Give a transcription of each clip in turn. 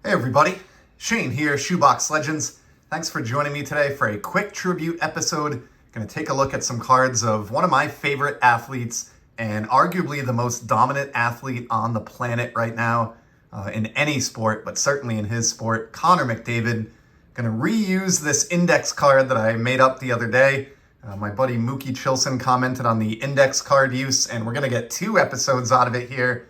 Hey everybody, Shane here, Shoebox Legends. Thanks for joining me today for a quick tribute episode. Going to take a look at some cards of one of my favorite athletes and arguably the most dominant athlete on the planet right now in any sport, but certainly in his sport, Connor McDavid. Going to reuse this index card that I made up the other day. My buddy Mookie Chilson commented on the index card use, and we're going to get 2 episodes out of it here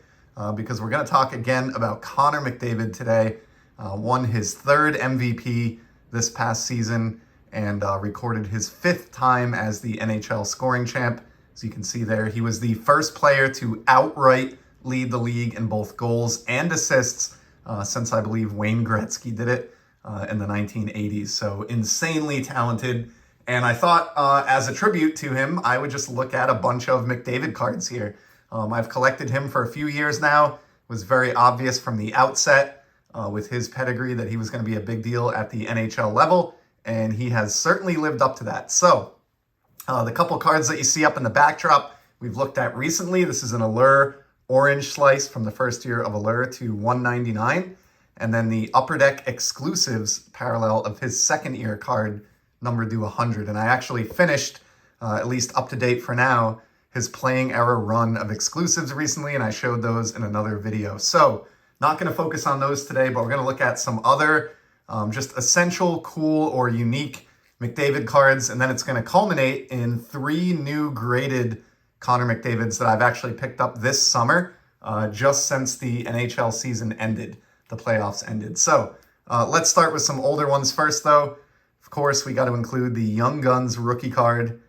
because we're going to talk again about Connor McDavid today. Won his 3rd MVP this past season and recorded his 5th time as the NHL scoring champ. As you can see there, he was the first player to outright lead the league in both goals and assists since I believe Wayne Gretzky did it in the 1980s. So insanely talented. And I thought as a tribute to him, I would just look at a bunch of McDavid cards here. I've collected him for a few years now. It was very obvious from the outset with his pedigree that he was going to be a big deal at the NHL level, and he has certainly lived up to that. So the couple cards that you see up in the backdrop we've looked at recently. This is an Allure orange slice from the first year of Allure to 199, and then the Upper Deck exclusives parallel of his 2nd year card numbered to 100. And I actually finished, at least up to date for now, his playing era run of exclusives recently, and I showed those in another video. So not going to focus on those today, but we're going to look at some other just essential, cool, or unique McDavid cards, and then it's going to culminate in 3 new graded Connor McDavids that I've actually picked up this summer, just since the NHL season ended, the playoffs ended. So let's start with some older ones first, though. Of course, we got to include the Young Guns rookie card.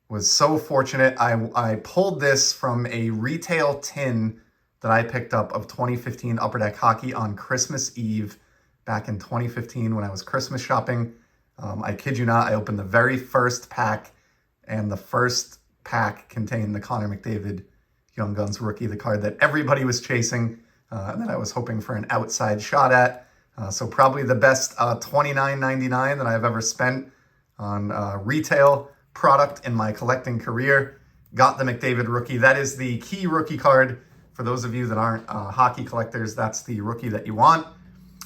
Was so fortunate. I pulled this from a retail tin that I picked up of 2015 Upper Deck Hockey on Christmas Eve back in 2015 when I was Christmas shopping. I kid you not, I opened the very first pack, and the first pack contained the Connor McDavid Young Guns rookie, the card that everybody was chasing and that I was hoping for an outside shot at. So probably the best $29.99 that I've ever spent on retail product in my collecting career. Got the McDavid rookie. That is the key rookie card. For those of you that aren't hockey collectors, that's the rookie that you want.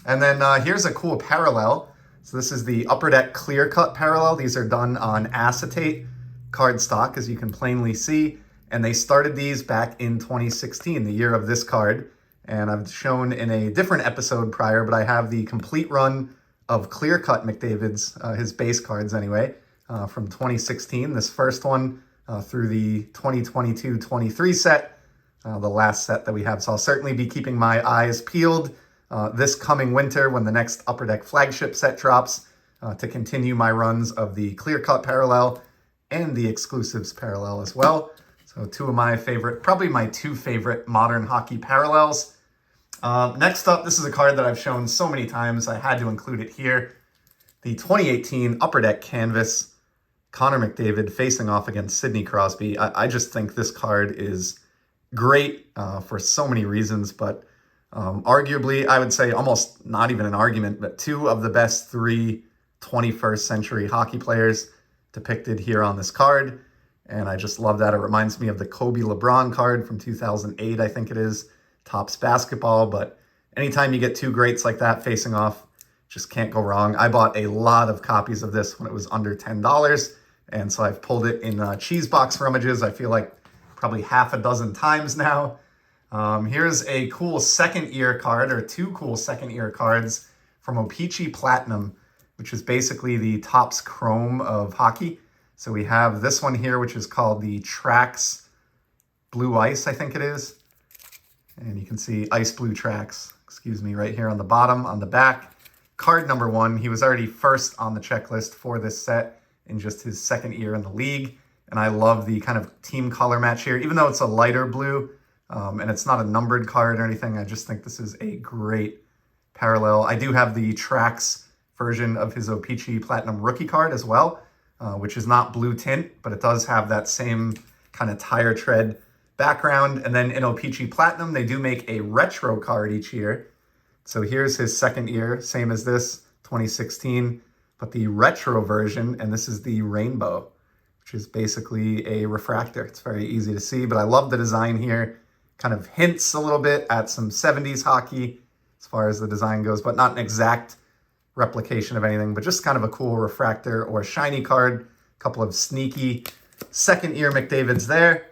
And then here's a cool parallel. So this is the Upper Deck Clear Cut parallel. These are done on acetate cardstock, as you can plainly see. And they started these back in 2016, the year of this card. And I've shown in a different episode prior, but I have the complete run of Clear Cut McDavid's, his base cards anyway, from 2016. This first one through the 2022-23 set. The last set that we have. So I'll certainly be keeping my eyes peeled this coming winter when the next Upper Deck flagship set drops to continue my runs of the Clear Cut parallel and the exclusives parallel as well. So 2 of my favorite, probably my 2 favorite modern hockey parallels. Next up, this is a card that I've shown so many times, I had to include it here. The 2018 Upper Deck Canvas, Connor McDavid facing off against Sidney Crosby. I just think this card is great for so many reasons, but arguably, I would say almost not even an argument, but 2 of the best 3 21st century hockey players depicted here on this card. And I just love that. It reminds me of the Kobe LeBron card from 2008, I think it is, Topps Basketball. But anytime you get 2 greats like that facing off, just can't go wrong. I bought a lot of copies of this when it was under $10. And so I've pulled it in cheese box rummages. I feel like probably half a dozen times now. Here's a cool 2nd year card, or 2 cool 2nd year cards from O-Pee-Chee Platinum, which is basically the Topps Chrome of hockey. So we have this one here, which is called the Trax Blue Ice, I think it is. And you can see Ice Blue Trax, excuse me, right here on the bottom, on the back. Card number 1, he was already first on the checklist for this set in just his 2nd year in the league. And I love the kind of team color match here, even though it's a lighter blue and it's not a numbered card or anything. I just think this is a great parallel. I do have the Trax version of his O-Pee-Chee Platinum rookie card as well, which is not blue tint, but it does have that same kind of tire tread background. And then in O-Pee-Chee Platinum, they do make a retro card each year. So here's his 2nd year, same as this, 2016, but the retro version, and this is the rainbow, which is basically a refractor. It's very easy to see, but I love the design here. Kind of hints a little bit at some 70s hockey, as far as the design goes, but not an exact replication of anything, but just kind of a cool refractor or shiny card. A couple of sneaky second year McDavids there.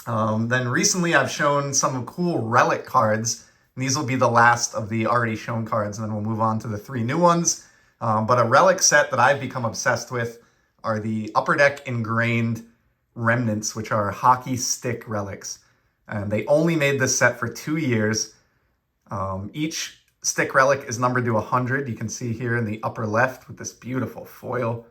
Then recently I've shown some cool relic cards. And these will be the last of the already shown cards, and then we'll move on to the 3 new ones. But a relic set that I've become obsessed with are the Upper Deck Ingrained Remnants, which are hockey stick relics. And they only made this set for 2 years. Each stick relic is numbered to 100. You can see here in the upper left with this beautiful foil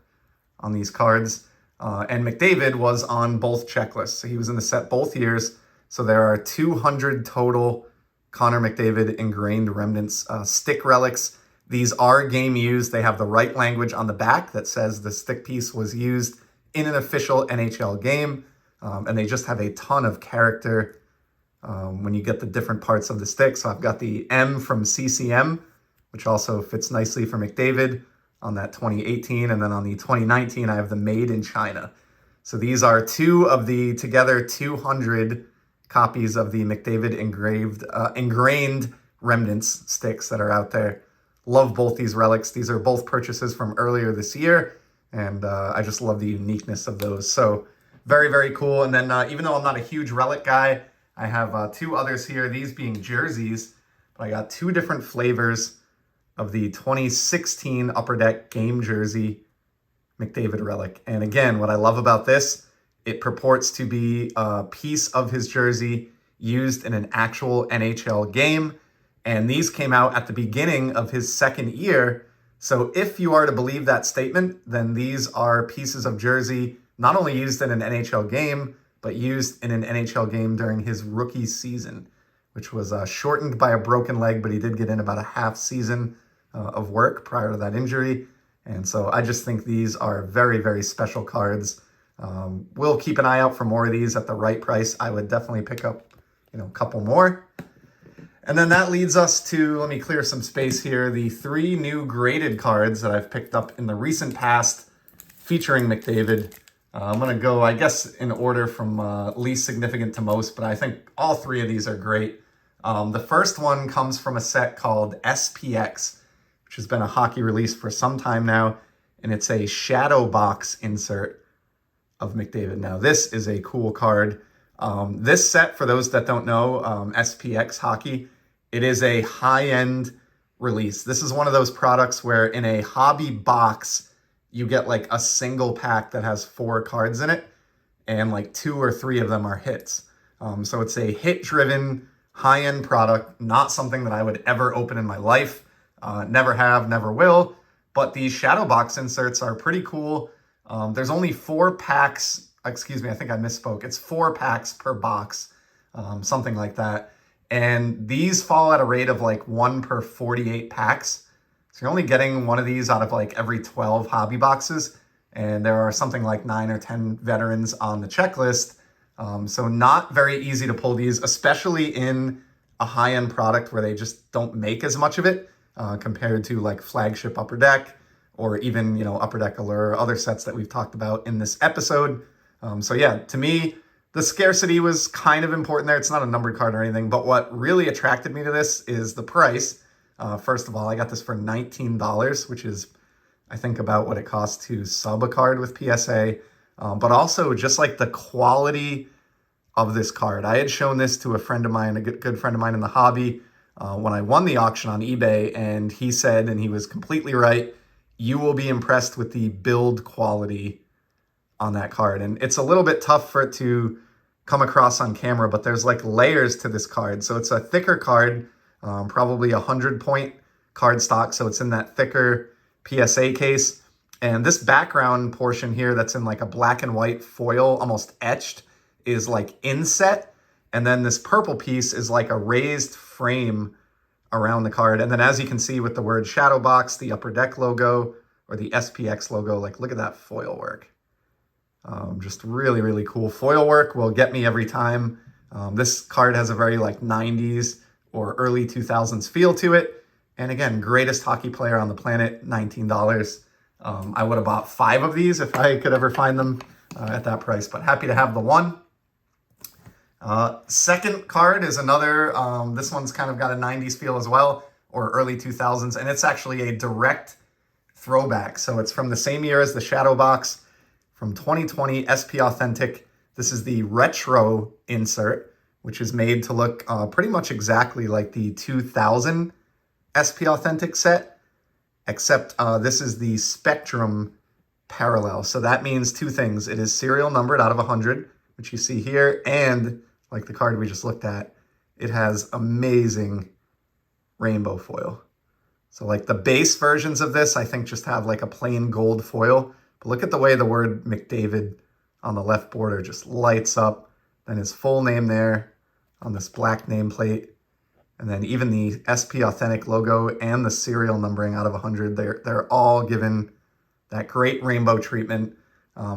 on these cards. And McDavid was on both checklists. So he was in the set both years. So there are 200 total Connor McDavid Ingrained Remnants stick relics. These are game used. They have the right language on the back that says the stick piece was used in an official NHL game. And they just have a ton of character when you get the different parts of the stick. So I've got the M from CCM, which also fits nicely for McDavid on that 2018. And then on the 2019, I have the Made in China. So these are 2 of the together 200 copies of the McDavid Ingrained Remnants sticks that are out there. Love both these relics. These are both purchases from earlier this year, and I just love the uniqueness of those. So very, very cool. And then even though I'm not a huge relic guy, I have 2 others here, these being jerseys. But I got 2 different flavors of the 2016 Upper Deck game jersey McDavid relic. And again, what I love about this, it purports to be a piece of his jersey used in an actual NHL game. And these came out at the beginning of his second year. So if you are to believe that statement, then these are pieces of jersey not only used in an NHL game, but used in an NHL game during his rookie season, which was shortened by a broken leg, but he did get in about a half season of work prior to that injury. And so I just think these are very, very special cards. We'll keep an eye out for more of these at the right price. I would definitely pick up, a couple more. And then that leads us to, let me clear some space here, the 3 new graded cards that I've picked up in the recent past featuring McDavid. I'm going to go, I guess, in order from least significant to most, but I think all 3 of these are great. The first one comes from a set called SPX, which has been a hockey release for some time now, and it's a shadow box insert of McDavid. Now, this is a cool card. This set, for those that don't know, SPX Hockey, it is a high-end release. This is one of those products where in a hobby box, you get like a single pack that has 4 cards in it, and like 2 or 3 of them are hits. So it's a hit-driven, high-end product, not something that I would ever open in my life. Never have, never will. But these shadow box inserts are pretty cool. There's only 4 packs. Excuse me, I think I misspoke. It's 4 packs per box, something like that. And these fall at a rate of like 1 per 48 packs. So you're only getting one of these out of like every 12 hobby boxes. And there are something like 9 or 10 veterans on the checklist. So not very easy to pull these, especially in a high-end product where they just don't make as much of it compared to like flagship Upper Deck or even, Upper Deck Allure, other sets that we've talked about in this episode. So yeah, to me, the scarcity was kind of important there. It's not a numbered card or anything, but what really attracted me to this is the price. First of all, I got this for $19, which is, I think, about what it costs to sub a card with PSA, but also just like the quality of this card. I had shown this to a friend of mine, a good friend of mine in the hobby, when I won the auction on eBay, and he said, and he was completely right, you will be impressed with the build quality on that card. And it's a little bit tough for it to come across on camera, but there's like layers to this card. So it's a thicker card, probably 100-point card stock. So it's in that thicker PSA case. And this background portion here that's in like a black and white foil, almost etched, is like inset. And then this purple piece is like a raised frame around the card. And then as you can see with the word Shadow Box, the Upper Deck logo, or the SPX logo, like look at that foil work. Just really, really cool. Foil work will get me every time. This card has a very like 90s or early 2000s feel to it. And again, greatest hockey player on the planet, $19. I would have bought 5 of these if I could ever find them at that price, but happy to have the one. Second card is another, this one's kind of got a 90s feel as well. or early 2000s, and it's actually a direct throwback. So it's from the same year as the Shadow Box, from 2020, SP Authentic. This is the retro insert, which is made to look pretty much exactly like the 2000 SP Authentic set, except this is the Spectrum parallel. So that means two things. It is serial numbered out of 100, which you see here, and like the card we just looked at, it has amazing rainbow foil. So like the base versions of this, I think just have like a plain gold foil. But look at the way the word McDavid on the left border just lights up. Then his full name there on this black nameplate. And then even the SP Authentic logo and the serial numbering out of 100, they're all given that great rainbow treatment.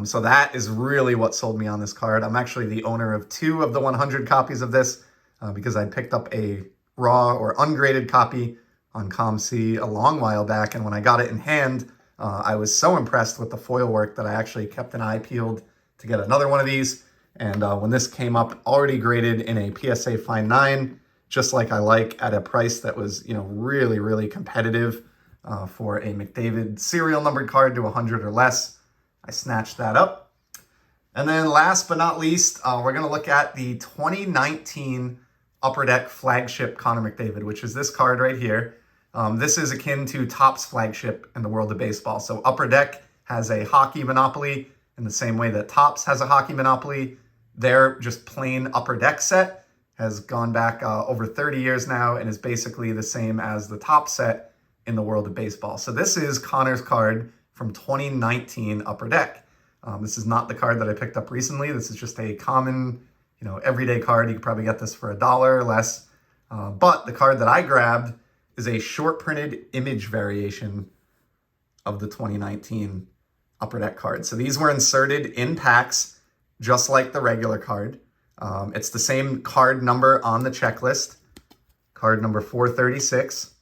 So that is really what sold me on this card. I'm actually the owner of 2 of the 100 copies of this because I picked up a raw or ungraded copy on ComC a long while back. And when I got it in hand, I was so impressed with the foil work that I actually kept an eye peeled to get another one of these. And when this came up already graded in a PSA Fine 9, just like I like, at a price that was, really, really competitive for a McDavid serial numbered card to 100 or less, I snatched that up. And then last but not least, we're going to look at the 2019 Upper Deck flagship Connor McDavid, which is this card right here. This is akin to Topps flagship in the world of baseball. So Upper Deck has a hockey monopoly in the same way that Topps has a hockey monopoly. Their just plain Upper Deck set has gone back over 30 years now and is basically the same as the Topps set in the world of baseball. So this is Connor's card from 2019 Upper Deck. This is not the card that I picked up recently. This is just a common, everyday card. You could probably get this for $1 or less. But the card that I grabbed is a short printed image variation of the 2019 Upper Deck card. So these were inserted in packs, just like the regular card. It's the same card number on the checklist, card number 436.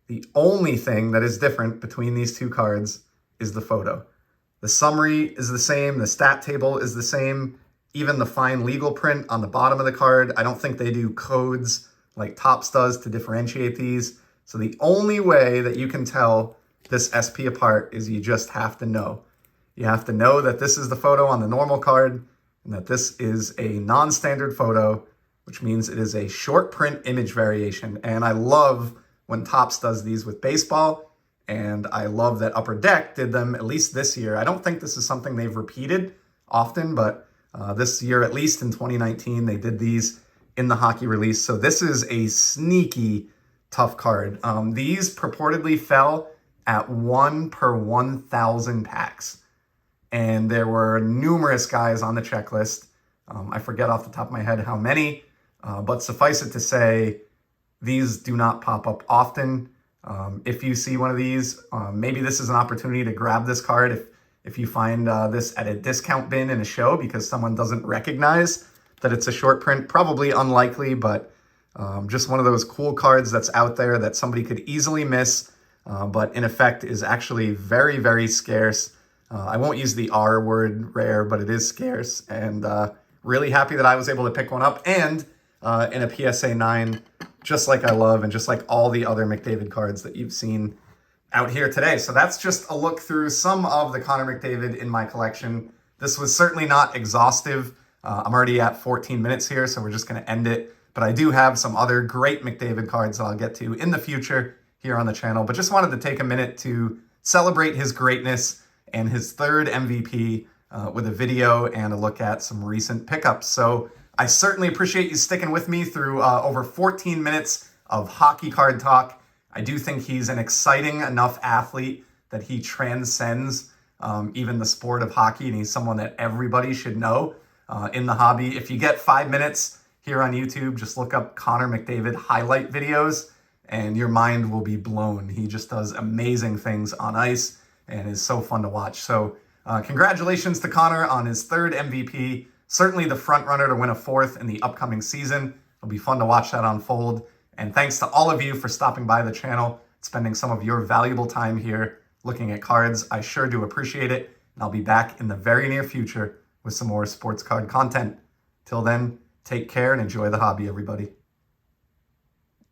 The only thing that is different between these two cards is the photo. The summary is the same, the stat table is the same, even the fine legal print on the bottom of the card. I don't think they do codes like Topps does to differentiate these. So the only way that you can tell this SP apart is you just have to know. You have to know that this is the photo on the normal card and that this is a non-standard photo, which means it is a short print image variation. And I love when Topps does these with baseball, and I love that Upper Deck did them at least this year. I don't think this is something they've repeated often, but this year, at least in 2019, they did these in the hockey release. So this is a sneaky tough card. These purportedly fell at 1 per 1,000 packs. And there were numerous guys on the checklist. I forget off the top of my head how many, but suffice it to say, these do not pop up often. If you see one of these, maybe this is an opportunity to grab this card if you find this at a discount bin in a show because someone doesn't recognize that it's a short print. Probably unlikely, but just one of those cool cards that's out there that somebody could easily miss, but in effect is actually very, very scarce. I won't use the R word, rare, but it is scarce, and really happy that I was able to pick one up, and in a PSA 9, just like I love, and just like all the other McDavid cards that you've seen out here today. So that's just a look through some of the Connor McDavid in my collection. This was certainly not exhaustive. I'm already at 14 minutes here, so we're just going to end it. But I do have some other great McDavid cards that I'll get to in the future here on the channel. But just wanted to take a minute to celebrate his greatness and his 3rd MVP with a video and a look at some recent pickups. So I certainly appreciate you sticking with me through over 14 minutes of hockey card talk. I do think he's an exciting enough athlete that he transcends even the sport of hockey, and he's someone that everybody should know in the hobby. If you get 5 minutes here on YouTube, just look up Connor McDavid highlight videos and your mind will be blown. He just does amazing things on ice and is so fun to watch. So congratulations to Connor on his 3rd MVP. Certainly the front runner to win a 4th in the upcoming season. It'll be fun to watch that unfold. And thanks to all of you for stopping by the channel, spending some of your valuable time here looking at cards. I sure do appreciate it. And I'll be back in the very near future with some more sports card content. Till then, take care and enjoy the hobby, everybody.